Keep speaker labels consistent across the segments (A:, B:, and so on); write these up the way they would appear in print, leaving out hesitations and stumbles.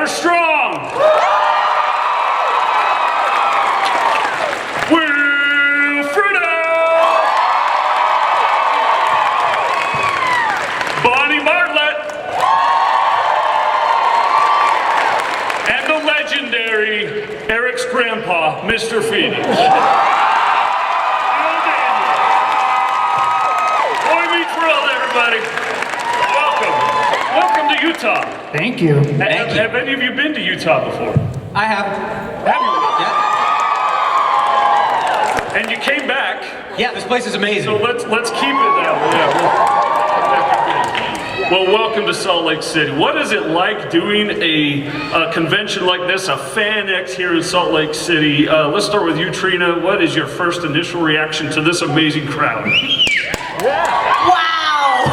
A: strong. Will Friedle. Bonnie Bartlett. And the legendary Eric's grandpa, Mr. Feeny. Boy meets world, everybody. Welcome to Utah.
B: Thank you.
A: Have any of you been to Utah before?
C: I have.
A: Have you?
C: Yeah.
A: And you came back.
C: Yeah, this place is amazing.
A: So let's keep it that way. Yeah. Well, welcome to Salt Lake City. What is it like doing a convention like this, a FanX here in Salt Lake City? Let's start with you, Trina. What is your first initial reaction to this amazing crowd?
D: Wow!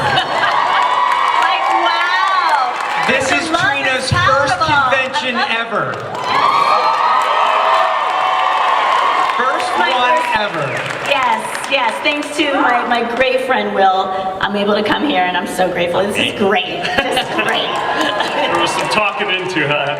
D: Like, wow!
C: This is Trina's first convention ever. First one ever.
D: Yes. Thanks to my great friend Will, I'm able to come here, and I'm so grateful. This is great. This is great.
A: There was some talking into, huh?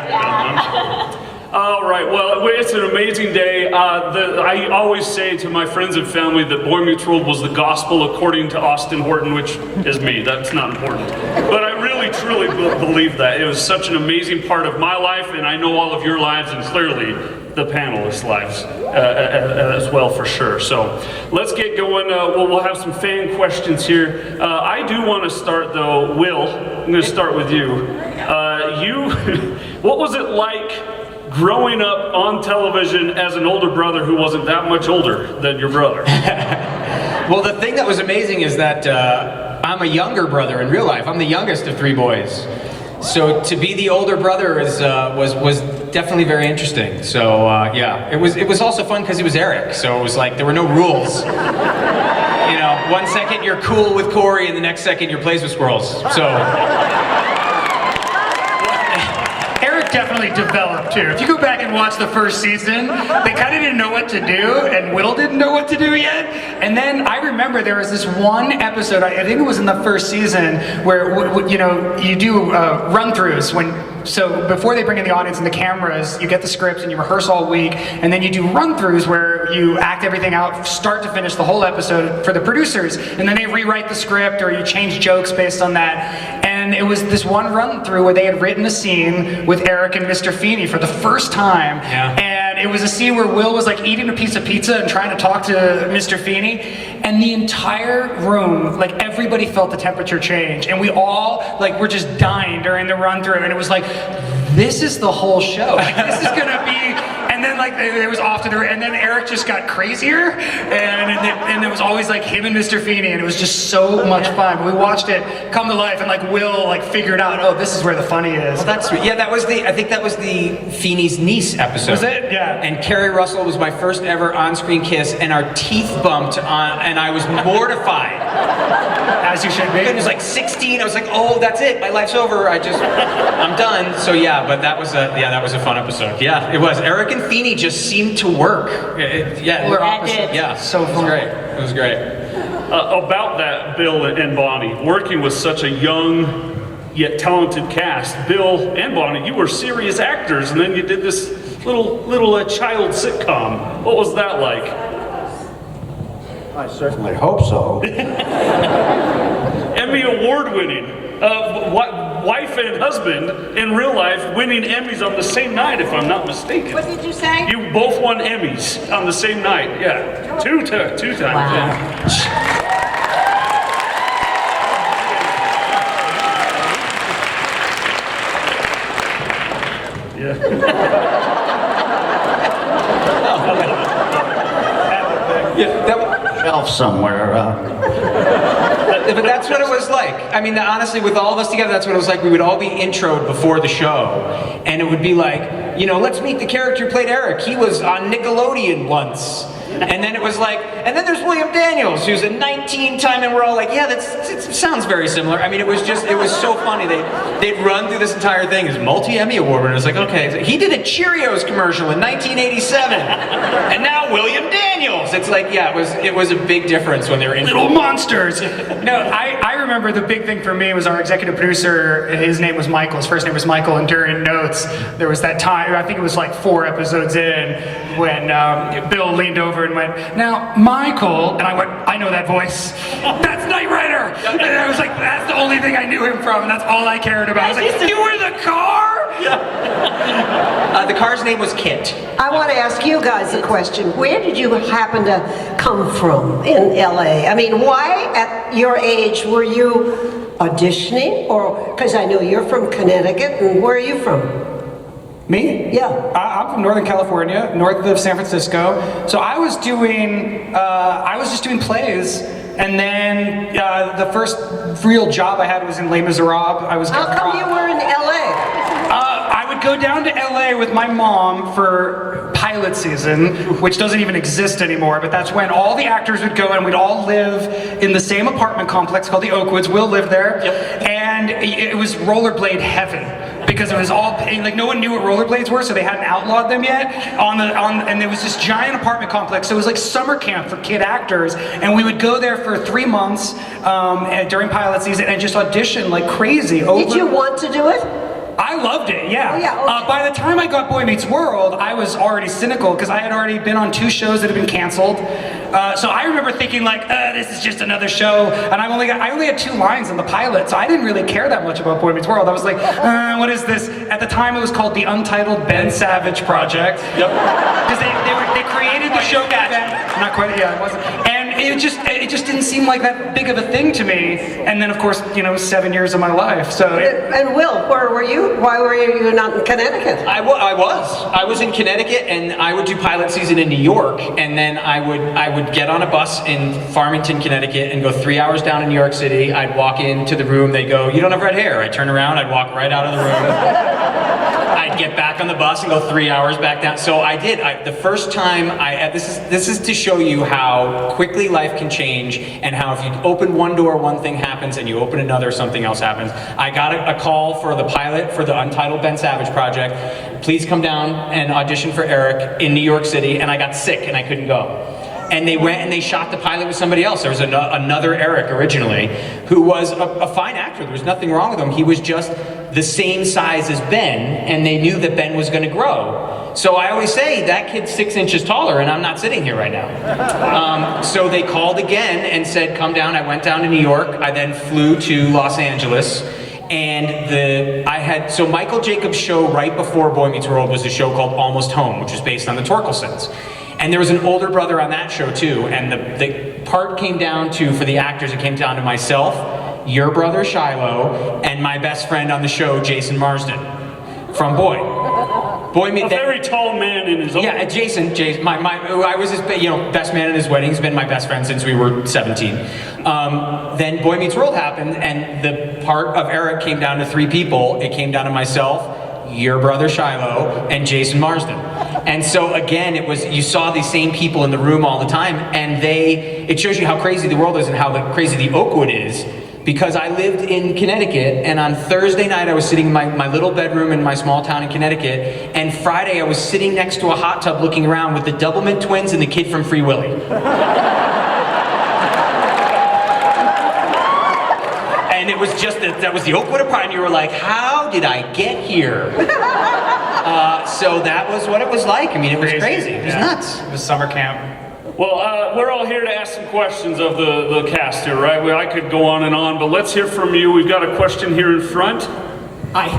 A: All right, well, it's an amazing day. I always say to my friends and family that Boy Meets World was the gospel according to Austin Horton, which is me. That's not important. But I really, truly believe that. It was such an amazing part of my life, and I know all of your lives, and clearly the panelists' lives as well, for sure. So let's get going. We'll have some fan questions here. I do want to start, though. Will, I'm going to start with you. What was it like growing up on television as an older brother who wasn't that much older than your brother?
C: Well, the thing that was amazing is that I'm a younger brother in real life. I'm the youngest of three boys. So to be the older brother was definitely very interesting. So yeah, it was also fun because he was Eric. So it was like there were no rules. You know, 1 second you're cool with Corey, and the next second you're plays with squirrels. So.
B: Definitely developed too. If you go back and watch the first season, they kind of didn't know what to do, and Will didn't know what to do yet. And then I remember there was this one episode, I think it was in the first season, where you do run-throughs So before they bring in the audience and the cameras, you get the scripts and you rehearse all week, and then you do run-throughs where you act everything out, start to finish, the whole episode for the producers, and then they rewrite the script or you change jokes based on that. And it was this one run-through where they had written a scene with Eric and Mr. Feeny for the first time.
C: Yeah.
B: And it was a scene where Will was like eating a piece of pizza and trying to talk to Mr. Feeny, and the entire room, like everybody felt the temperature change, and we all were just dying during the run-through, and it was like, this is the whole show. Like, this is gonna be. And then it was off to the, and then Eric just got crazier, and it was always like him and Mr. Feeny, and it was just so much fun. We watched it come to life, and Will figured out, oh, this is where the funny is.
C: Well, that's yeah. I think that was the Feeny's niece episode.
B: Was it? Yeah.
C: And Carrie Russell was my first ever on-screen kiss, and our teeth bumped on, and I was mortified.
B: As you should be.
C: It was like 16. I was like, oh, that's it. My life's over. I'm done. So yeah, but that was a fun episode. Yeah, it was. Eric and Feeny just seemed to work.
B: We're opposite.
C: Yeah,
B: so fun.
C: It was great.
A: About that, Bill and Bonnie, working with such a young yet talented cast. Bill and Bonnie, you were serious actors, and then you did this little child sitcom. What was that like?
E: I certainly hope so.
A: Emmy award winning. Wife and husband in real life winning Emmys on the same night, if I'm not mistaken.
D: What did you say?
A: You both won Emmys on the same night. Yeah, two times.
D: Wow.
A: Yeah.
E: Shelf somewhere.
C: But that's what it was like. I mean, honestly, with all of us together, that's what it was like. We would all be introed before the show, and it would be like, let's meet the character who played Eric. He was on Nickelodeon once. And then it was like, and then there's William Daniels, who's a 19-time, and we're all like, yeah, it sounds very similar. I mean, it was so funny. They'd run through this entire thing as multi-Emmy award, and it was like, okay, he did a Cheerios commercial in 1987, and now William Daniels. It's like, yeah, it was a big difference when they were in
B: little monsters. No, I remember the big thing for me was our executive producer, his name was Michael, his first name was Michael, and during notes, there was that time, I think it was like 4 episodes in, when Bill leaned over and went, "Now, Michael," and I went, "I know that voice. That's Knight Rider!" And I was like, that's the only thing I knew him from, and that's all I cared about. I was like, "You were the car?"
C: The car's name was Kit.
F: I want to ask you guys a question. Where did you happen to come from in LA? I mean, why at your age were you auditioning? Or, because I know you're from Connecticut, and where are you from?
B: Me?
F: Yeah.
B: I'm from Northern California, north of San Francisco. So I was just doing plays, and then the first real job I had was in Les Miserables.
F: How come you were in LA?
B: I would go down to LA with my mom for pilot season, which doesn't even exist anymore, but that's when all the actors would go and we'd all live in the same apartment complex called the Oakwoods. Will lived there. Yep. And it was rollerblade heaven. Because it was all, like, no one knew what rollerblades were, so they hadn't outlawed them yet. And there was this giant apartment complex, so it was like summer camp for kid actors, and we would go there for 3 months during pilot season and just audition like crazy.
F: Did you want to do it?
B: I loved it, yeah.
F: Oh, yeah, okay.
B: By the time I got Boy Meets World, I was already cynical because I had already been on 2 shows that had been canceled. So I remember thinking like, this is just another show, and I only had 2 lines in the pilot, so I didn't really care that much about Boy Meets World. I was like, what is this? At the time, it was called the Untitled Ben Savage Project. Yep. Because they created the show for Ben. Not quite, yeah, it wasn't. And it just didn't seem like that big of a thing to me. And then, of course, 7 years of my life. So.
F: And Will, where were you? Why were you not in Connecticut?
C: I was in Connecticut, and I would do pilot season in New York, and then I would get on a bus in Farmington, Connecticut, and go 3 hours down to New York City. I'd walk into the room, they'd go, "You don't have red hair." I'd turn around, I'd walk right out of the room. I'd get back on the bus and go 3 hours back down. So I did. The first time this is to show you how quickly life can change, and how if you open one door, one thing happens, and you open another, something else happens. I got a call for the pilot for the Untitled Ben Savage Project. Please come down and audition for Eric in New York City, and I got sick and I couldn't go. And they went and they shot the pilot with somebody else. There was another Eric originally, who was a fine actor. There was nothing wrong with him. He was just the same size as Ben, and they knew that Ben was going to grow. So I always say, that kid's 6 inches taller, and I'm not sitting here right now. So they called again and said, "Come down." I went down to New York. I then flew to Los Angeles. And so Michael Jacobs' show right before Boy Meets World was a show called Almost Home, which was based on the Torkelsons. And there was an older brother on that show too, and the part came down to, for the actors, it came down to myself, your brother Shiloh, and my best friend on the show, Jason Marsden, from Boy Meets...
A: A very tall man in his own...
C: Yeah, Jason, I was his best man at his wedding. He's been my best friend since we were 17. Then Boy Meets World happened, and the part of Eric came down to 3 people. It came down to myself, your brother Shiloh, and Jason Marsden. And so again, you saw these same people in the room all the time, and it shows you how crazy the world is and how crazy the Oakwood is. Because I lived in Connecticut, and on Thursday night I was sitting in my little bedroom in my small town in Connecticut, and Friday I was sitting next to a hot tub looking around with the Doublemint twins and the kid from Free Willy. And it was just that was the Oakwood of Pride, and you were like, how did I get here? So that was what it was like. I mean, it was crazy. It was nuts.
B: It was summer camp.
A: Well, we're all here to ask some questions of the cast here, right? I could go on and on, but let's hear from you. We've got a question here in front.
G: Hi.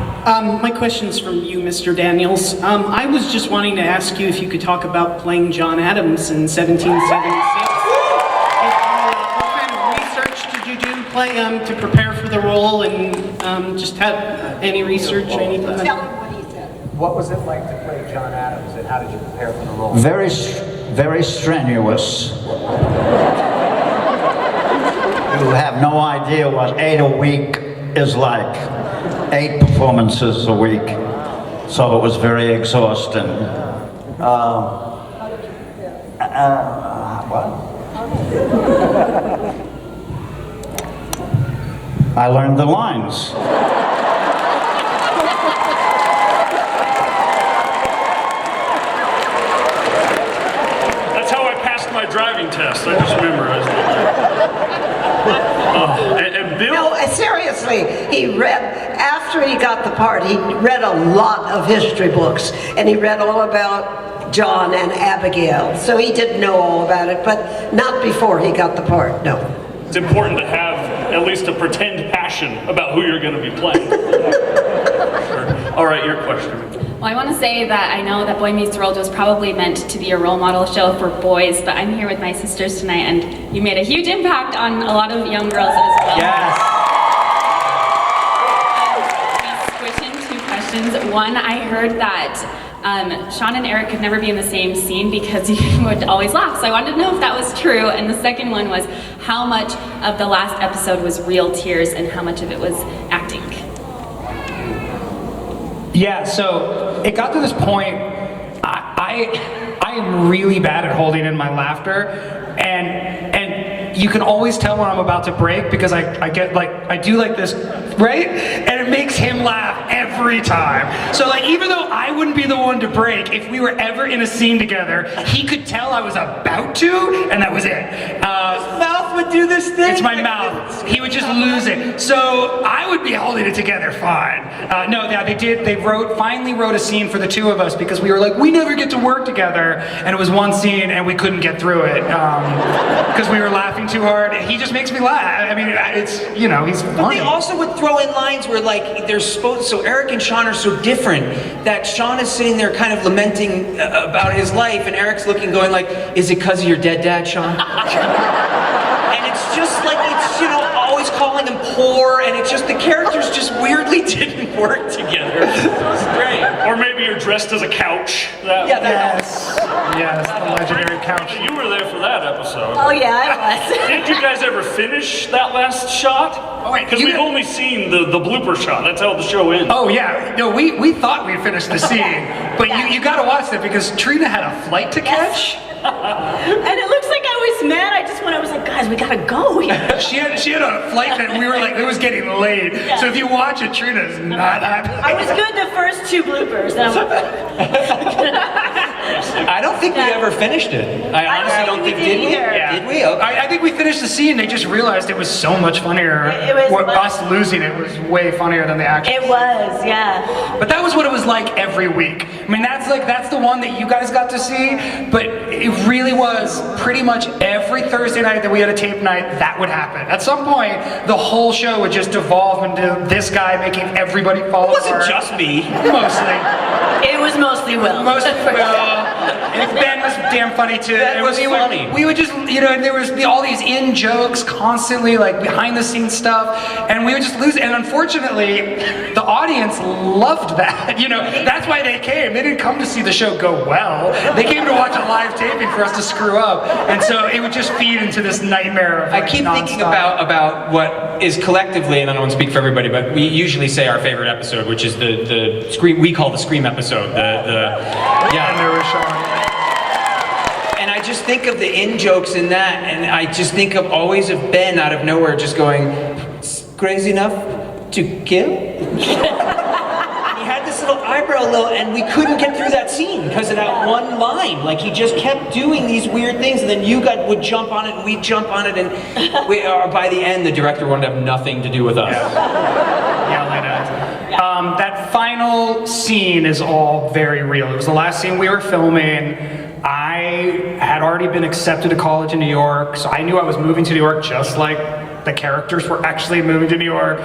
G: My question's from you, Mr. Daniels. I was just wanting to ask you if you could talk about playing John Adams in 1776. What kind of research did you do to prepare for the role, and just have any research or anything?
F: Tell him what he said.
C: What was it like to play John Adams, and how did you prepare for the role?
E: Very strenuous. You have no idea what 8 a week is like. 8 performances a week. So it was very exhausting. What? I learned the lines.
A: That's how I passed my driving test. I just memorized it. And Bill,
F: No, seriously, after he got the part, he read a lot of history books, and he read all about John and Abigail. So he didn't know all about it, but not before he got the part, no.
A: it's important to have at least a pretend passion about who you're going to be playing. Sure. All right, your question.
H: Well, I want to say that I know that Boy Meets World was probably meant to be a role model show for boys, but I'm here with my sisters tonight, and you made a huge impact on a lot of young girls as well.
C: Yes.
H: We switch in two questions. One, I heard that Sean and Eric could never be in the same scene because you would always laugh. So I wanted to know if that was true. And the second one was how much of the last episode was real tears and how much of it was acting.
B: Yeah, so it got to this point, I am really bad at holding in my laughter, and you can always tell when I'm about to break because I get like, I do like this, right? And it makes him laugh every time. So like, even though I wouldn't be the one to break, if we were ever in a scene together, he could tell I was about to, and that was it.
C: Mouth would do this thing.
B: It's my mouth. He would just lose it. So I would be holding it together fine. No, they did. They finally wrote a scene for the two of us because we were like, we never get to work together, and it was one scene, and we couldn't get through it because we were laughing too hard. He just makes me laugh. I mean, it's he's funny.
C: But they also would throw in lines where like they're supposed. So Eric and Sean are so different that Sean is sitting there kind of lamenting about his life, and Eric's looking, going like, "Is it because of your dead dad, Sean?" And it's just like it's always calling him poor, and it's just the characters just weirdly didn't work together. It's great.
A: Or maybe you're dressed as a couch.
B: Yes, the legendary couch.
A: You were there for that episode.
D: Oh yeah, I was.
A: Did you guys ever finish that last shot?
B: Oh, wait,
A: Because we've only seen the blooper shot. That's how the show ends.
B: Oh yeah, no, we thought we'd finished the scene, but you got to watch that because Trina had a flight to catch.
D: And it looks like I was mad. I was like, guys, we gotta go here.
B: She had a flight that we were like, it was getting late. So if you watch it, Trina's not happy.
D: I was good the first two bloopers. And I'm
C: I don't think we ever finished it. I honestly don't think did we?
B: Yeah.
C: Did we? Okay.
B: I think we finished the scene. They just realized it was so much funnier.
D: It was
B: us losing it was way funnier than the action.
D: It was, yeah.
B: But that was what it was like every week. I mean, that's the one that you guys got to see. But it really was pretty much every Thursday night that we had a tape night. That would happen. At some point, the whole show would just devolve into this guy making everybody fall apart.
C: It wasn't just me.
B: Mostly.
D: It was mostly Will.
B: Mostly Will. And Ben was damn funny too.
C: That was funny.
B: We would just, and there was all these in jokes constantly, like behind the scenes stuff, and we would just lose it. And unfortunately, the audience loved that. That's why they came. They didn't come to see the show go well. They came to watch a live taping for us to screw up. And so it would just feed into this nightmare of
C: I keep thinking about what is collectively, and I don't want to speak for everybody, but we usually say our favorite episode, which is the Scream. We call the Scream episode.
B: And there was Sean.
C: And I just think of the in jokes in that, and I just think of always of Ben out of nowhere just going, "Crazy enough to kill." He had this little eyebrow and we couldn't get through that scene because of that one line. Like he just kept doing these weird things, and then you would jump on it, and we'd jump on it, and by the end, the director wanted to have nothing to do with us.
B: That final scene is all very real. It was the last scene we were filming. I had already been accepted to college in New York, so I knew I was moving to New York just like the characters were actually moving to New York.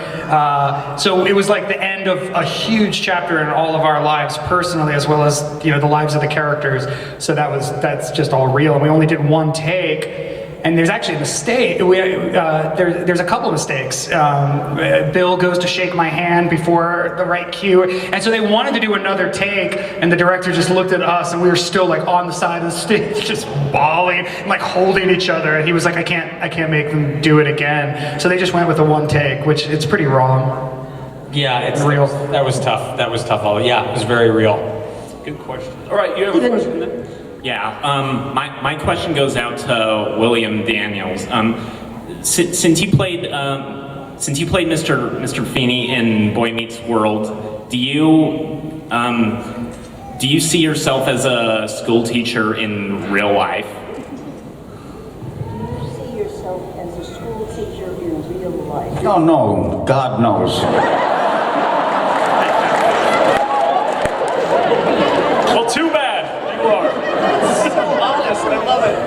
B: So it was like the end of a huge chapter in all of our lives personally, as well as the lives of the characters. So that's just all real. And we only did one take. And there's actually a mistake. There's a couple of mistakes. Bill goes to shake my hand before the right cue, and so they wanted to do another take, and the director just looked at us, and we were still like on the side of the stage, just bawling, and like holding each other. And he was like, I can't make them do it again. So they just went with the one take, which it's pretty wrong.
C: Yeah, it's
B: real.
C: That was tough. It was very real.
A: Good question. All right, you have a question then?
I: Yeah, my question goes out to William Daniels. Since you played Mr. Feeny in Boy Meets World, do you see yourself as a school teacher in real life?
F: Do you see yourself as a school teacher
E: Oh no, God knows.
A: Well, too bad. You are.
B: So honest, I love it.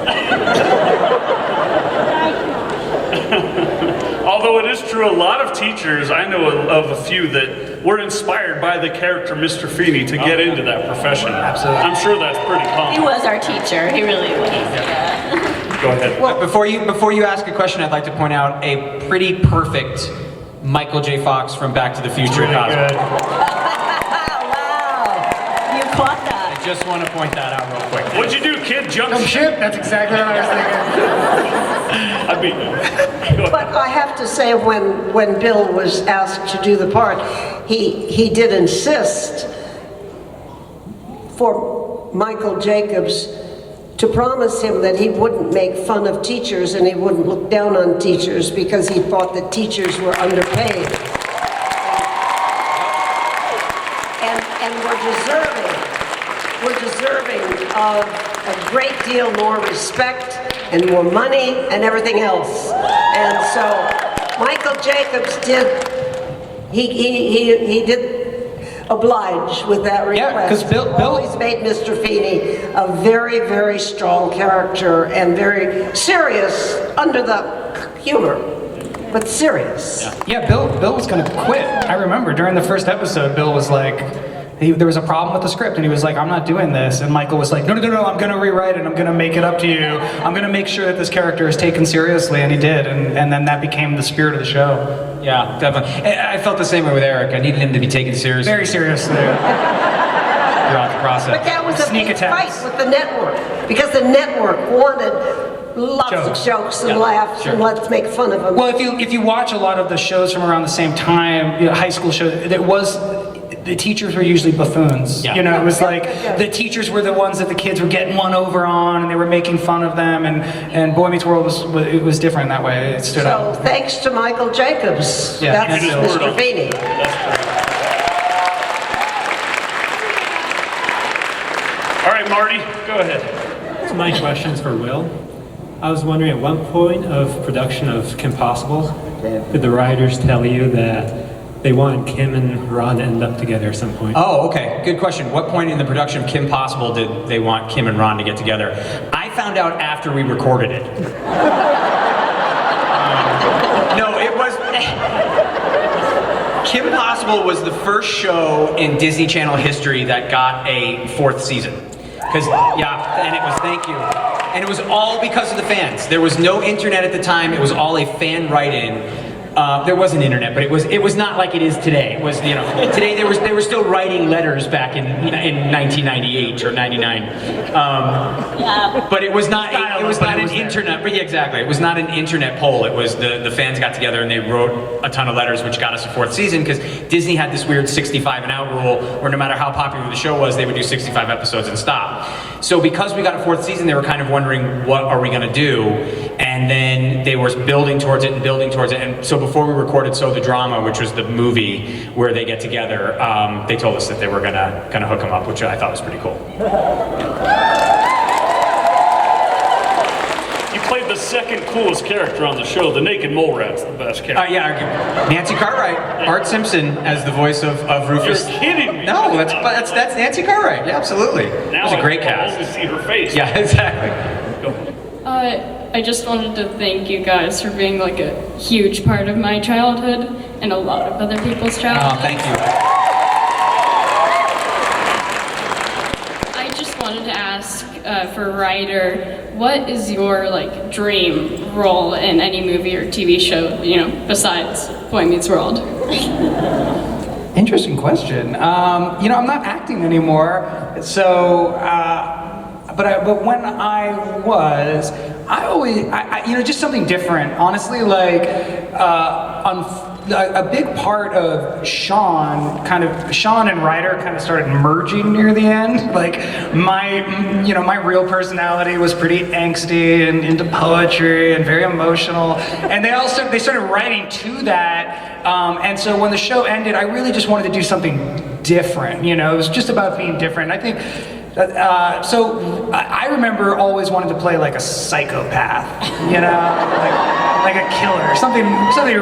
A: Although it is true, a lot of teachers, I know of a few that were inspired by the character Mr. Feeny to get into that profession.
B: Absolutely.
A: I'm sure that's pretty
D: He
A: common.
D: was our teacher, he really was. Yeah.
A: Go ahead.
C: Before you ask a question, I'd like to point out a pretty perfect Michael J. Fox from Back to the Future cosplay.
D: Wow, you caught that.
C: I just want to point that out real quick.
A: What'd you do, kid? Jump
B: Jump ship? That's exactly what I was thinking.
A: I beat you. Go ahead.
F: But I have to say, when Bill was asked to do the part, he did insist for Michael Jacobs to promise him that he wouldn't make fun of teachers and he wouldn't look down on teachers because he thought that teachers were underpaid. And we're deserving of a great deal more respect and more money and everything else. And so Michael Jacobs did oblige with that request.
B: Yeah, 'cause Bill
F: always made Mr. Feeny a very, very strong character and very serious under the humor, but serious.
B: Yeah, Bill was gonna quit. I remember during the first episode, Bill was like, there was a problem with the script, and he was like, I'm not doing this. And Michael was like, no, I'm gonna rewrite it. I'm gonna make it up to you. I'm gonna make sure that this character is taken seriously, and he did. And then that became the spirit of the show.
C: Yeah, definitely. I felt the same way with Eric. I needed him to be taken seriously
B: Very seriously.
C: throughout the process.
F: But that was a
B: Sneak
F: big
B: attacks.
F: fight with the network, because the network wanted lots of jokes and laughs and let's make fun of them.
B: Well, if you watch a lot of the shows from around the same time, high school shows, the teachers were usually buffoons.
C: Yeah.
B: It was like the teachers were the ones that the kids were getting one over on, and they were making fun of them. And Boy Meets World was different that way. It stood
F: So
B: out.
F: thanks to Michael Jacobs.
B: Yeah,
F: That's
B: and
F: Mr. Feeny.
A: All right, Marty, go ahead.
J: So my question's for Will. I was wondering, at one point of production of Kim Possible, did the writers tell you that they wanted Kim and Ron to end up together at some point?
C: Oh, okay. Good question. What point in the production of Kim Possible did they want Kim and Ron to get together? I found out after we recorded it. No, it was... Kim Possible was the first show in Disney Channel history that got a fourth season. And it was, thank you. And it was all because of the fans. There was no internet at the time. It was all a fan write-in. There was an internet, but it was not like it is today. It was, today they were still writing letters back in 1998 or 99. But it was not an internet. But yeah, exactly. It was not an internet poll. It was the fans got together and they wrote a ton of letters, which got us a fourth season because Disney had this weird 65 and out rule where no matter how popular the show was, they would do 65 episodes and stop. So because we got a fourth season, they were kind of wondering, what are we going to do? And then they were building towards it. And so before we recorded So the Drama, which was the movie where they get together, they told us that they were gonna hook them up, which I thought was pretty cool.
A: You played the second coolest character on the show. The Naked Mole Rat's the best character.
C: Nancy Cartwright, Art Simpson as the voice of Rufus.
A: You're kidding me.
C: No, that's Nancy Cartwright. Yeah, absolutely.
A: Now
C: It was a great
A: I
C: cast.
A: only see her face.
C: Yeah, exactly.
A: Go.
H: I just wanted to thank you guys for being like a huge part of my childhood and a lot of other people's childhood.
C: Oh, thank you.
H: I just wanted to ask for Ryder, what is your dream role in any movie or TV show, besides Boy Meets World?
B: Interesting question. I'm not acting anymore, so. But when I was, just something different. Honestly, a big part of Sean and Ryder kind of started merging near the end. My real personality was pretty angsty and into poetry and very emotional. And they started writing to that. And so when the show ended, I really just wanted to do something different. It was just about being different. I think. So I remember always wanting to play like a psychopath, like a killer, something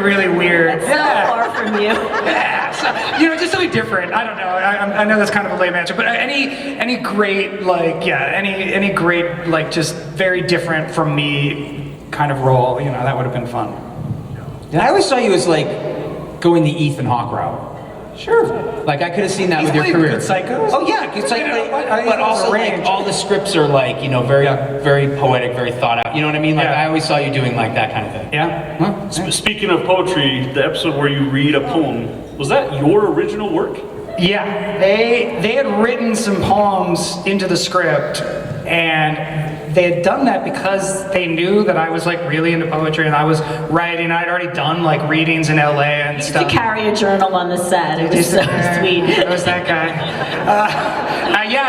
B: really weird.
D: So far from you.
B: Yeah, so, just something different. I don't know. I know that's kind of a lame answer, but any great any great just very different from me kind of role, that would have been fun.
C: And I always saw you as going the Ethan Hawke route.
B: Sure.
C: Like I could have seen that
B: He's
C: with your
B: played
C: career.
B: Good Psychos.
C: Oh yeah, Good Psycho. But also
B: range.
C: all the scripts are very very poetic, very thought out. You know what I mean? Like I always saw you doing that kind of thing.
B: Yeah.
C: Huh?
A: Speaking of poetry, the episode where you read a poem, was that your original work?
B: Yeah, they had written some poems into the script, and they had done that because they knew that I was really into poetry, and I was writing. I'd already done readings in LA and
D: Used
B: stuff.
D: to carry a journal on the set. It was so sweet.
B: I was that guy.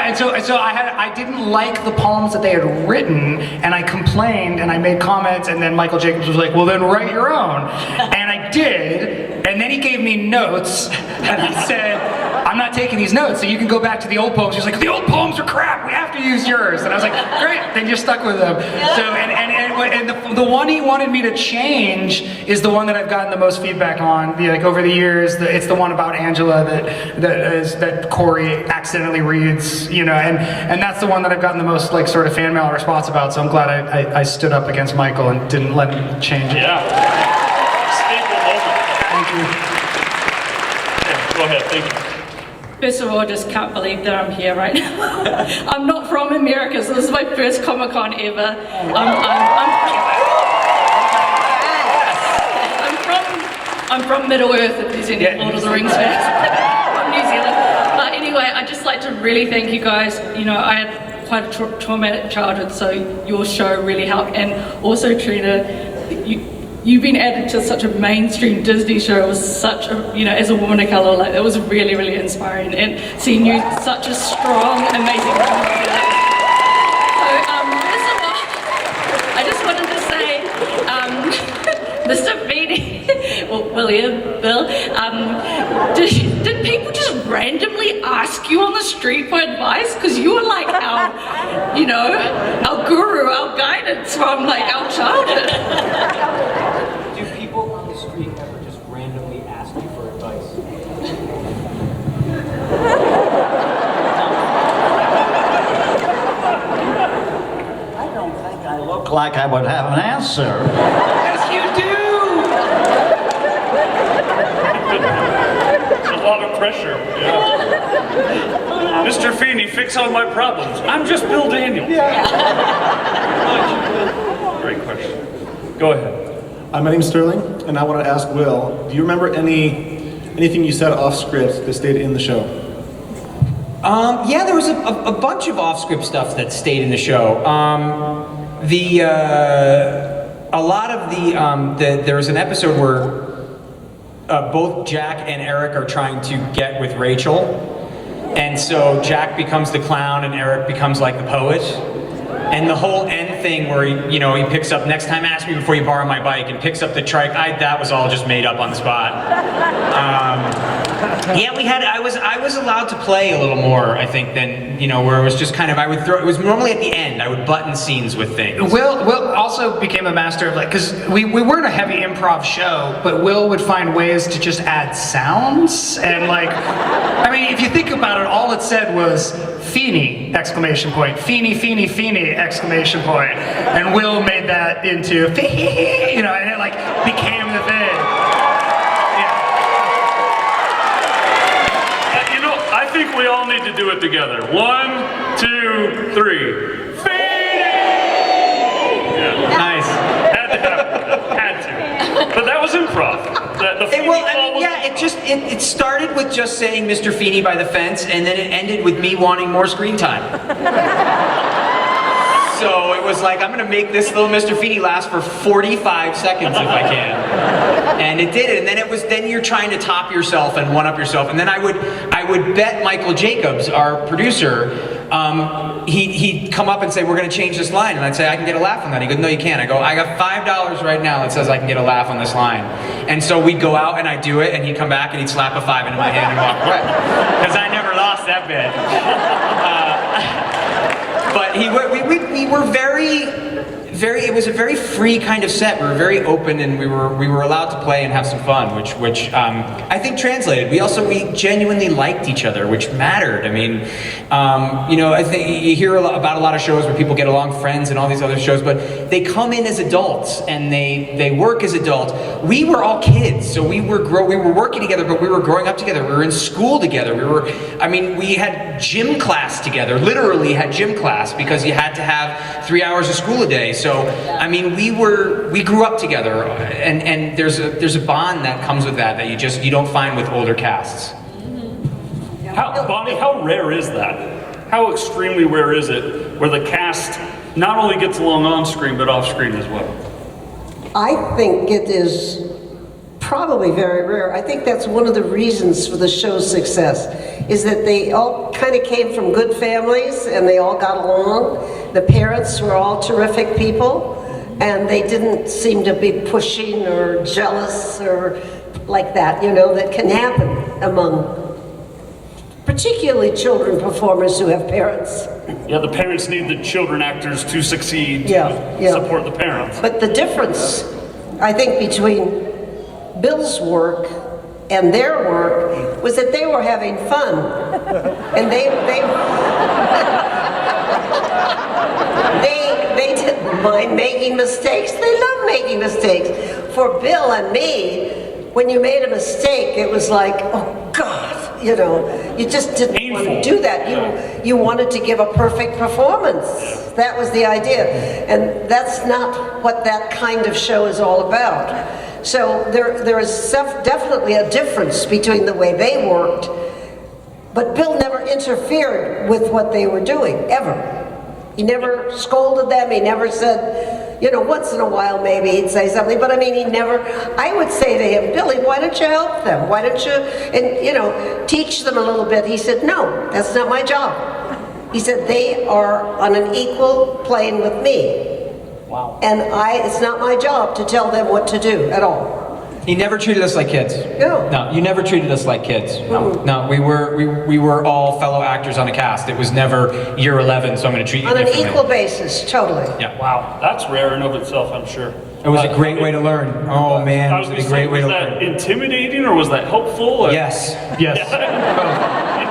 B: And so I didn't like the poems that they had written, and I complained and I made comments, and then Michael Jacobs was like, "Well, then write your own," and I did, and then he gave me notes, and he said, "I'm not taking these notes, so you can go back to the old poems." He's like, "The old poems are crap. We have to use yours." And I was like, "Great." Then you're stuck with them. So and the one he wanted me to change is the one that I've gotten the most feedback on. Over the years, it's the one about Angela that Corey accidentally reads. And that's the one that I've gotten the most sort of fan mail response about. So I'm glad I stood up against Michael and didn't let him change it.
A: Yeah. Staple moment.
B: Thank you.
A: Go ahead. Thank you.
K: First of all, I just can't believe that I'm here right now. I'm not from America, so this is my first Comic-Con ever. I'm from Middle Earth, if there's any Lord of the Rings fans. From New Zealand. But anyway, I'd just like to really thank you guys. I had quite a traumatic childhood, so your show really helped. And also, Trina, you've been added to such a mainstream Disney show. It was such a, as a woman of color, it was really, really inspiring. And seeing you such a strong, amazing woman. So, first of all, I just wanted to say, Mr. Feeny, or William, Bill, did people just randomly ask you on the street for advice? Because you were our guru, our guidance from our childhood.
C: Do people on the street ever just randomly ask you for advice?
E: I don't think I look like I would have an answer.
B: Yes, you do.
A: It's a lot of pressure. Yeah. Mr. Feeny, fix all my problems. I'm just Bill Daniels. Great question. Go ahead.
L: My name's Sterling, and I want to ask Will, do you remember anything you said off script that stayed in the show?
C: Yeah, there was a bunch of off-script stuff that stayed in the show. A lot of there was an episode where both Jack and Eric are trying to get with Rachel, and so Jack becomes the clown and Eric becomes the poet. And the whole end thing where he picks up, next time ask me before you borrow my bike, and picks up the trike, that was all just made up on the spot. I was allowed to play a little more, I think, than, where it was just kind of, it was normally at the end, I would button scenes with things.
B: Will also became a master of because we weren't a heavy improv show, but Will would find ways to just add sounds, and if you think about it, all it said was, Feeny, exclamation point, Feeny, Feeny, Feeny, exclamation point. And Will made that into, and it became the thing.
A: I think we all need to do it together. 1, 2, 3. Feeny! Yeah.
C: Nice.
A: Had to. But that was improv.
C: It started with just saying Mr. Feeny by the fence, and then it ended with me wanting more screen time. So it was I'm gonna make this little Mr. Feeny last for 45 seconds if I can. And it did it, and then you're trying to top yourself and one-up yourself. And then I would bet Michael Jacobs, our producer, he'd come up and say, we're gonna change this line. And I'd say, I can get a laugh on that. He goes, no, you can't. I go, I got $5 right now that says I can get a laugh on this line. And so we'd go out and I'd do it, and he'd come back and he'd slap a 5 into my hand and walk away. Because I never lost that bet. But we were very it was a very free kind of set. We were very open, and we were allowed to play and have some fun, which I think translated. We genuinely liked each other, which mattered. I mean, I think you hear about a lot of shows where people get along, Friends and all these other shows, but they come in as adults and they work as adults. We were all kids, so we were working together, but we were growing up together. We were in school together. We had gym class together. Literally had gym class because you had to have 3 hours of school a day. So, I mean, we grew up together, and there's a bond that comes with that you don't find with older casts.
A: Bonnie, how rare is that? How extremely rare is it where the cast not only gets along on screen but off screen as well?
F: I think it is probably very rare. I think that's one of the reasons for the show's success, is that they all kind of came from good families and they all got along. The parents were all terrific people, and they didn't seem to be pushing or jealous or like that, that can happen among particularly children performers who have parents.
A: Yeah, the parents need the children actors to succeed, to support the parents.
F: But the difference, I think, between Bill's work and their work was that they were having fun. And they didn't mind making mistakes. They loved making mistakes. For Bill and me, when you made a mistake, it was like, oh God, you just didn't want to do that. You wanted to give a perfect performance. That was the idea. And that's not what that kind of show is all about. So there is definitely a difference between the way they worked, but Bill never interfered with what they were doing, ever. He never scolded them, he never said, once in a while maybe he'd say something, but I would say to him, Billy, why don't you help them? Why don't you, teach them a little bit? He said, no, that's not my job. He said, they are on an equal plane with me. Wow. And it's not my job to tell them what to do at all.
C: He never treated us like kids. No, you never treated us like kids. No, we were all fellow actors on a cast. It was never year 11, so I'm going to treat you differently.
F: On an equal basis, totally.
C: Yeah.
A: Wow, that's rare in of itself, I'm sure.
C: It was a great way to learn. Oh man, it was a great way to learn.
A: Was that intimidating or was that helpful?
C: Yes.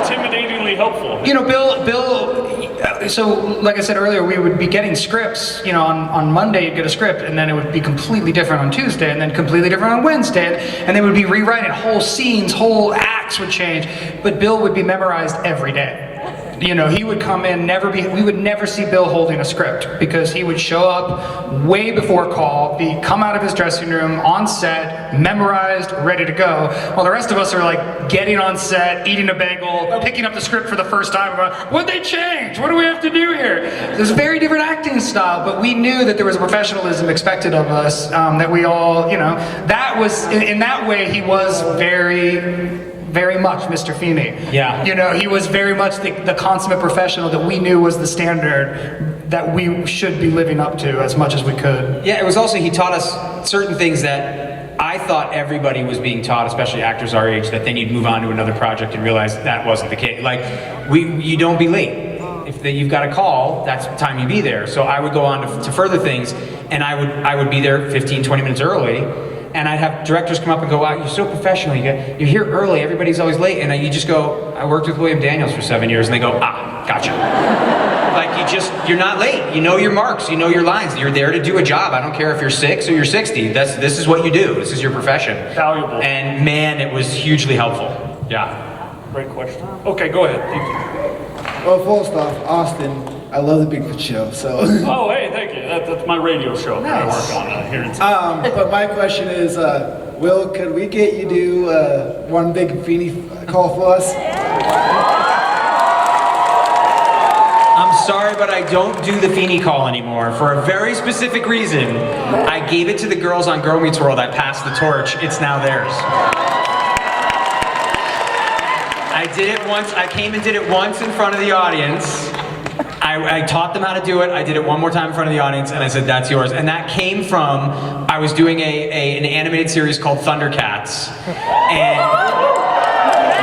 A: Intimidatingly helpful.
B: Bill, so like I said earlier, we would be getting scripts, on Monday you'd get a script, and then it would be completely different on Tuesday, and then completely different on Wednesday, and they would be rewriting whole scenes, whole acts would change, but Bill would be memorized every day. He would come in, we would never see Bill holding a script, because he would show up way before call, come out of his dressing room, on set, memorized, ready to go, while the rest of us are like getting on set, eating a bagel, picking up the script for the first time, going, what'd they change? What do we have to do here? There's a very different acting style, but we knew that there was a professionalism expected of us, that we all, that was, in that way, he was very much Mr. Feeny.
C: Yeah.
B: He was very much the consummate professional that we knew was the standard that we should be living up to as much as we could.
C: Yeah, it was also, he taught us certain things that I thought everybody was being taught, especially actors our age, that then you'd move on to another project and realize that wasn't the case. Like, you don't be late. If you've got a call, that's the time you be there. So I would go on to further things, and I would be there 15, 20 minutes early. And I'd have directors come up and go, wow, you're so professional. You're here early. Everybody's always late. And you just go, I worked with William Daniels for 7 years. And they go, gotcha. Like, you're not late. You know your marks. You know your lines. You're there to do a job. I don't care if you're 6 or you're 60. This is what you do. This is your profession.
A: Valuable.
C: And man, it was hugely helpful. Yeah.
A: Great question. Okay, go ahead. Thank you.
M: Well, first off, Austin, I love the Bigfoot Show, so.
A: Oh, hey, thank you. That's my radio show that I work on here in town.
M: But my question is, Will, could we get you to do one big Feeny call for us?
C: I'm sorry, but I don't do the Feeny call anymore for a very specific reason. I gave it to the girls on Girl Meets World. I passed the torch. It's now theirs. I did it once. I came and did it once in front of the audience. I taught them how to do it. I did it one more time in front of the audience, and I said, that's yours. And that came from, I was doing an animated series called Thundercats. And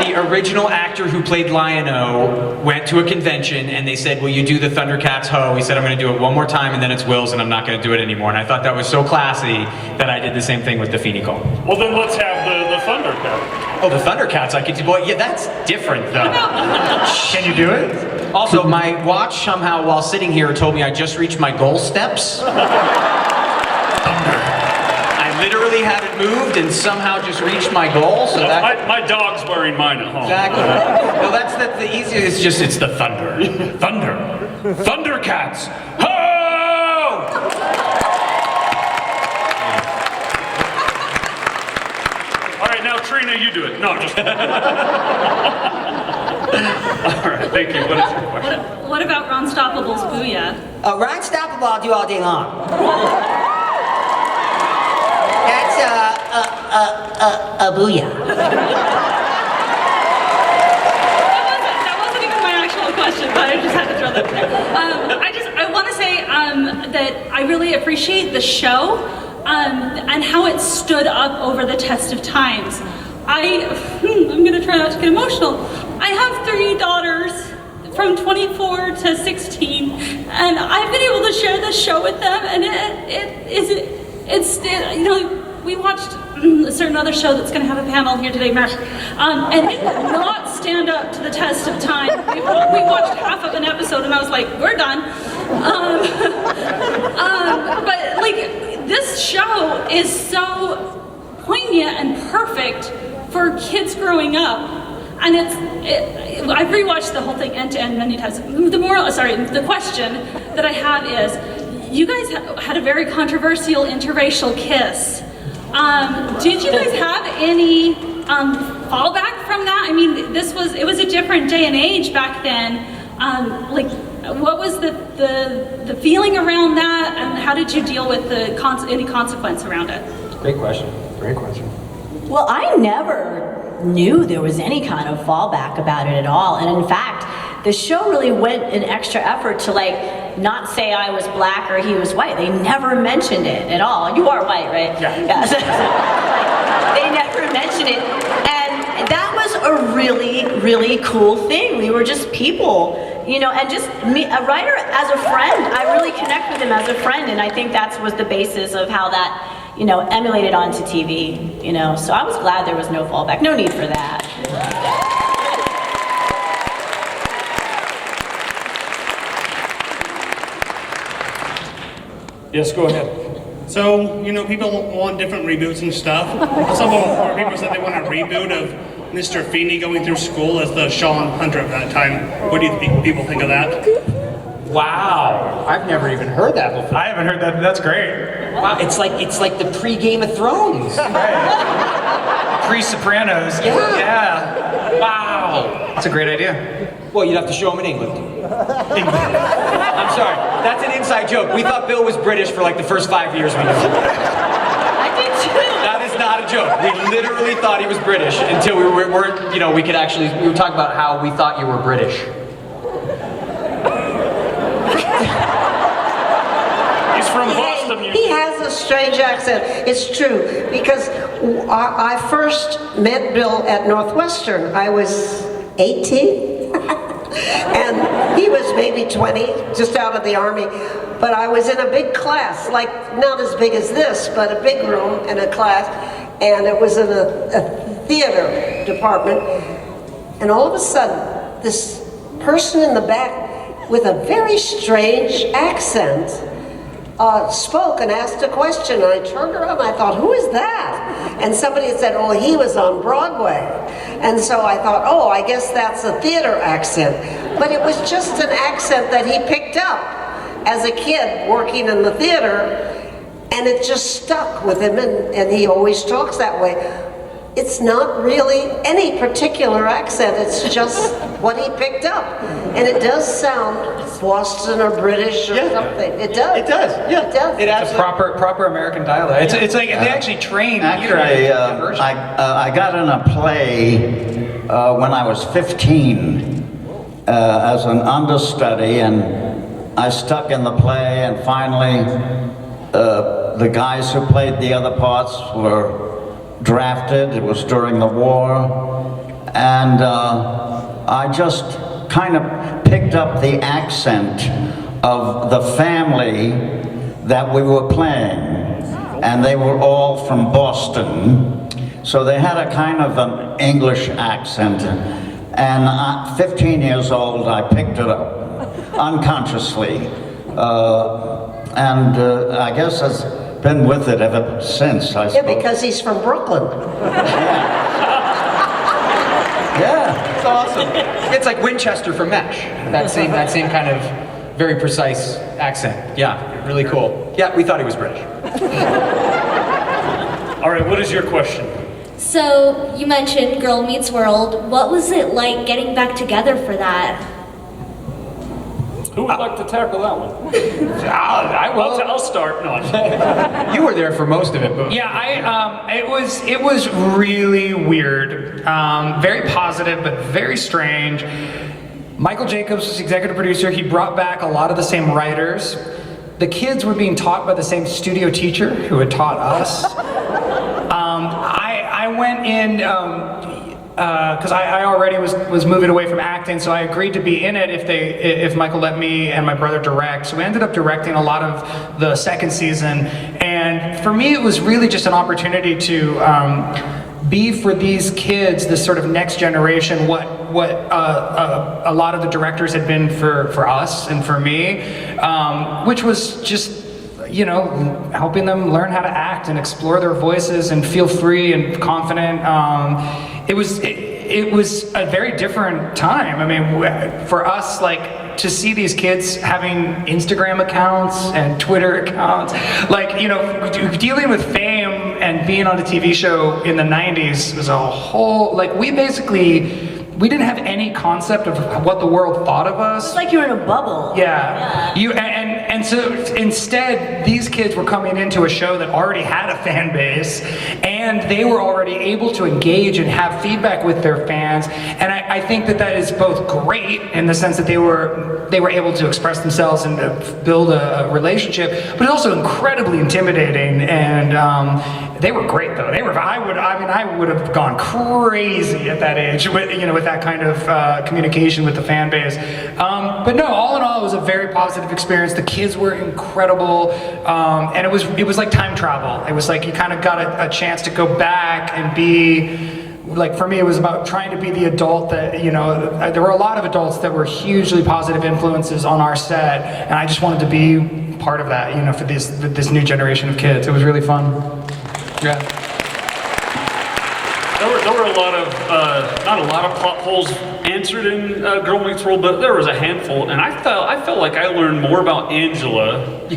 C: the original actor who played Lion-O went to a convention and they said, will you do the Thundercats ho? He said, I'm going to do it one more time and then it's Will's and I'm not going to do it anymore. And I thought that was so classy that I did the same thing with the Feeny call.
A: Well, then let's have the Thundercats.
C: Oh, the Thundercats, I could do. Boy, yeah, that's different though.
B: Can you do it?
C: Also, my watch somehow while sitting here told me I just reached my goal steps. I literally had it moved and somehow just reached my goal. So that
A: my dog's wearing mine at home.
C: exactly. Well, that's the easiest. It's the thunder.
A: Thundercats. Ho! All right, now Trina, you do it. No, just. All right, thank you. What is your question?
K: What about Ron Stoppable's Booyah?
N: Ron Stoppable, I'll do all day long. That's a booyah.
K: That wasn't even my actual question, but I just had to throw that in there. I want to say that I really appreciate the show and how it stood up over the test of times. I'm going to try not to get emotional. I have 3 daughters from 24 to 16, and I've been able to share this show with them, and we watched a certain other show that's going to have a panel here today, and it did not stand up to the test of time. We watched half of an episode, and I was like, we're done. But like, this show is so poignant and perfect for kids growing up. And I've rewatched the whole thing end to end many times. The question that I have is, you guys had a very controversial interracial kiss. Did you guys have any fallback from that? I mean, it was a different day and age back then. What was the feeling around that, and how did you deal with any consequence around it?
C: Great question. Great question.
D: Well, I never knew there was any kind of fallback about it at all. And in fact, the show really went an extra effort to not say I was black or he was white. They never mentioned it at all. You are white, right? Yeah. They never mentioned it. And that was a really, really cool thing. We were just people, and just me, a writer as a friend. I really connect with him as a friend, and I think that was the basis of how that emulated onto TV, so I was glad there was no fallback. No need for that.
A: Yes, go ahead.
O: So, people want different reboots and stuff. Some people said they want a reboot of Mr. Feeny going through school as the Sean Hunter of that time. What do you think people think of that?
C: Wow, I've never even heard that before.
B: I haven't heard that. That's great.
C: Wow, it's like the pre-Game of Thrones.
B: Right. Pre-Sopranos.
C: Yeah. Wow.
B: That's a great idea.
C: Well, you'd have to show him in England. I'm sorry, that's an inside joke. We thought Bill was British for the first 5 years we knew him.
D: I did too.
C: That is not a joke. We literally thought he was British until we were talking about how we thought you were British.
A: He's from Boston.
F: He has a strange accent. It's true, because I first met Bill at Northwestern. I was 18, and he was maybe 20, just out of the Army. But I was in a big class, not as big as this, but a big room in a class, and it was in a theater department. And all of a sudden, this person in the back with a very strange accent spoke and asked a question, and I turned around and I thought, who is that? And somebody had said, oh, he was on Broadway. And so I thought, oh, I guess that's a theater accent. But it was just an accent that he picked up as a kid working in the theater, and it just stuck with him, and he always talks that way. It's not really any particular accent, it's just what he picked up. And it does sound Boston or British or something. It does.
B: It does, yeah.
F: It does.
B: It's a proper American dialect. It's like they actually train.
E: Actually, I got in a play when I was 15 as an understudy, and I stuck in the play, and finally the guys who played the other parts were drafted. It was during the war, and I just kind of picked up the accent of the family that we were playing, and they were all from Boston, so they had a kind of an English accent, and at 15 years old I picked it up unconsciously, and I guess has been with it ever since, I suppose.
F: Yeah, because he's from Brooklyn.
E: Yeah.
C: It's awesome. It's like Winchester from MASH. That same kind of very precise accent. Yeah, really cool. Yeah, we thought he was British.
A: All right, what is your question?
P: So, you mentioned Girl Meets World. What was it like getting back together for that?
A: Who would like to tackle that one? I'll start. No,
C: you were there for most of it, but
B: Yeah, it was really weird. Very positive, but very strange. Michael Jacobs was executive producer. He brought back a lot of the same writers. The kids were being taught by the same studio teacher who had taught us. I went in because I already was moving away from acting, so I agreed to be in it if Michael let me and my brother direct. So we ended up directing a lot of the second season, and for me it was really just an opportunity to be for these kids, this sort of next generation, what a lot of the directors had been for us and for me, which was just, you know, helping them learn how to act and explore their voices and feel free and confident. It was a very different time. I mean, for us, like, to see these kids having Instagram accounts and Twitter accounts, like, you know, dealing with fame and being on a TV show in the 90s was a whole, like, we didn't have any concept of what the world thought of us.
D: It's like you're in a bubble.
B: Yeah. And so instead, these kids were coming into a show that already had a fan base, and they were already able to engage and have feedback with their fans. And I think that is both great in the sense that they were able to express themselves and to build a relationship, but it's also incredibly intimidating. And they were great though. I would have gone crazy at that age with that kind of communication with the fan base. But no, all in all, it was a very positive experience. The kids were incredible, and it was like time travel. It was like you kind of got a chance to go back and be, like, for me, it was about trying to be the adult that, you know, there were a lot of adults that were hugely positive influences on our set, and I just wanted to be part of that, you know, for this new generation of kids. It was really fun. Yeah.
A: There were a lot of, not a lot of plot holes answered in Girl Meets World, but there was a handful, and I felt like I learned more about Angela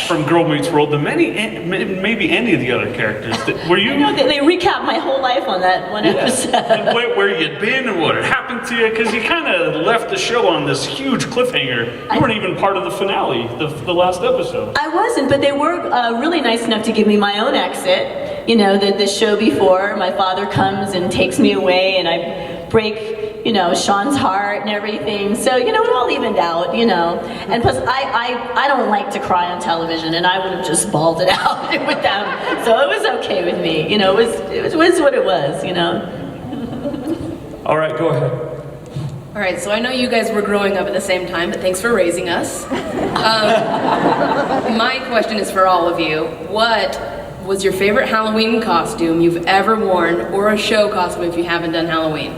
A: from Girl Meets World than maybe any of the other characters. Were you?
D: I know, they recapped my whole life on that one episode.
A: And where you'd been and what had happened to you, because you kind of left the show on this huge cliffhanger. You weren't even part of the finale, the last episode.
D: I wasn't, but they were really nice enough to give me my own exit. You know, the show before, my father comes and takes me away, and I break, you know, Sean's heart and everything. So, you know, it all evened out, you know. And plus, I don't like to cry on television, and I would have just bawled it out with them. So it was okay with me. You know, it was what it was, you know.
A: All right, go ahead.
K: All right, so I know you guys were growing up at the same time, but thanks for raising us. My question is for all of you. What was your favorite Halloween costume you've ever worn, or a show costume if you haven't done Halloween?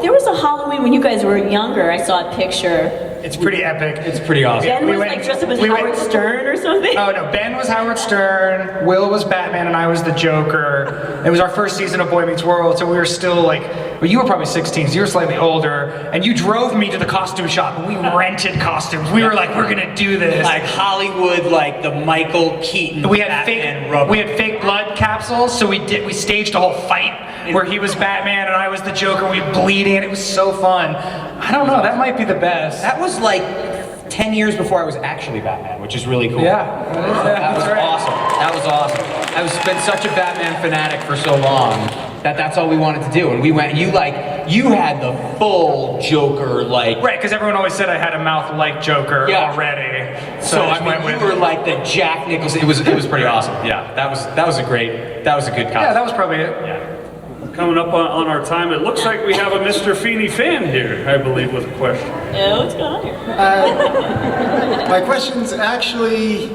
D: There was a Halloween when you guys were younger. I saw a picture.
B: It's pretty epic.
C: It's pretty awesome.
D: Ben was like dressed up as Howard Stern or something?
B: Oh no, Ben was Howard Stern, Will was Batman, and I was the Joker. It was our first season of Boy Meets World, so we were still like, well, you were probably 16, so you were slightly older, and you drove me to the costume shop, and we rented costumes. We were like, we're gonna do this.
C: Like Hollywood, like the Michael Keaton.
B: We had fake blood capsules, so we staged a whole fight where he was Batman and I was the Joker. We bleeding, and it was so fun. I don't know, that might be the best.
C: That was like 10 years before I was actually Batman, which is really cool.
B: Yeah.
C: That was awesome. That was awesome. I've been such a Batman fanatic for so long that that's all we wanted to do. And we went, you had the full Joker, like.
B: Right, because everyone always said I had a mouth like Joker already.
C: So I mean, you were like the Jack Nicholson. It was pretty awesome. Yeah, that was a good costume.
B: Yeah, that was probably it.
C: Yeah.
A: Coming up on our time, it looks like we have a Mr. Feeny fan here, I believe, with a question.
D: Yeah, what's going on here?
M: My question's actually,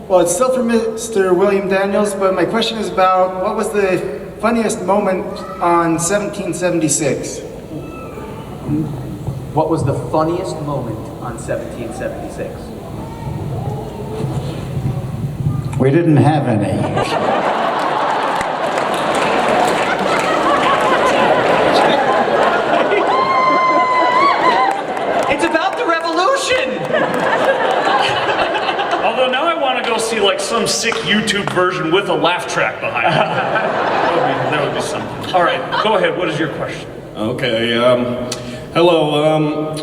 M: well, it's still for Mr. William Daniels, but my question is about what was the funniest moment on 1776?
C: What was the funniest moment on 1776?
E: We didn't have any.
C: It's about the revolution!
A: Although now I want to go see like some sick YouTube version with a laugh track behind it. That would be something. All right, go ahead. What is your question?
Q: Okay, hello,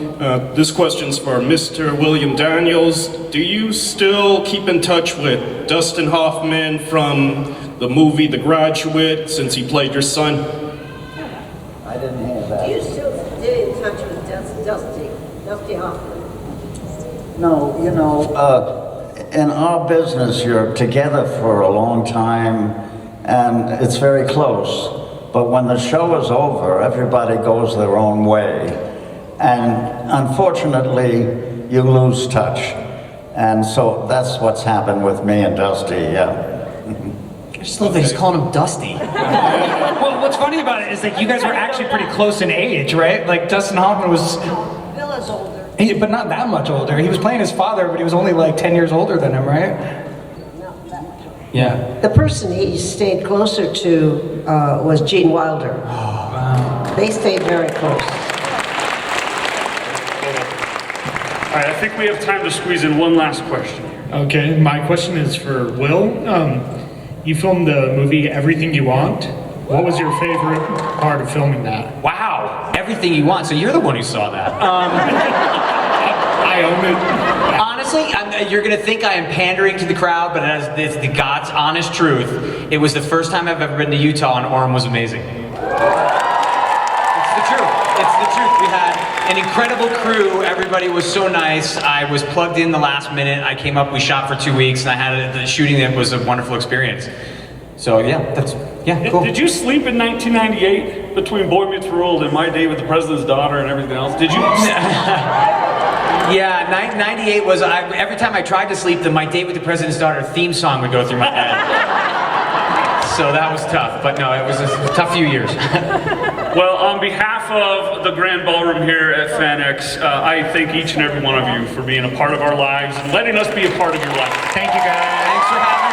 Q: this question's for Mr. William Daniels. Do you still keep in touch with Dustin Hoffman from the movie The Graduate, since he played your son?
E: I didn't hear that.
F: Do you still stay in touch with Dusty Hoffman?
E: No, you know, in our business, you're together for a long time, and it's very close. But when the show is over, everybody goes their own way. And unfortunately, you lose touch. And so that's what's happened with me and Dusty, yeah.
C: I just love that he's calling him Dusty.
B: Well, what's funny about it is that you guys were actually pretty close in age, right? Like Dustin Hoffman was,
F: Bill is older.
B: but not that much older. He was playing his father, but he was only like 10 years older than him, right? Yeah.
F: The person he stayed closer to was Gene Wilder. They stayed very close.
A: All right, I think we have time to squeeze in one last question.
R: Okay, my question is for Will. You filmed the movie Everything You Want. What was your favorite part of filming that?
C: Wow, Everything You Want. So you're the one who saw that.
R: I own it.
C: Honestly, you're gonna think I am pandering to the crowd, but it's the God's honest truth. It was the first time I've ever been to Utah, and Orem was amazing. It's the truth. It's the truth. We had an incredible crew. Everybody was so nice. I was plugged in the last minute. I came up. We shot for 2 weeks, and I had the shooting. It was a wonderful experience. So yeah, cool.
A: Did you sleep in 1998 between Boy Meets World and My Day with the President's Daughter and everything else? Did you?
C: Yeah, 98 was, every time I tried to sleep, the My Date with the President's Daughter theme song would go through my head. So that was tough, but no, it was a tough few years.
A: Well, on behalf of the Grand Ballroom here at FanX, I thank each and every one of you for being a part of our lives and letting us be a part of your life.
B: Thank you, guys.
C: Thanks for having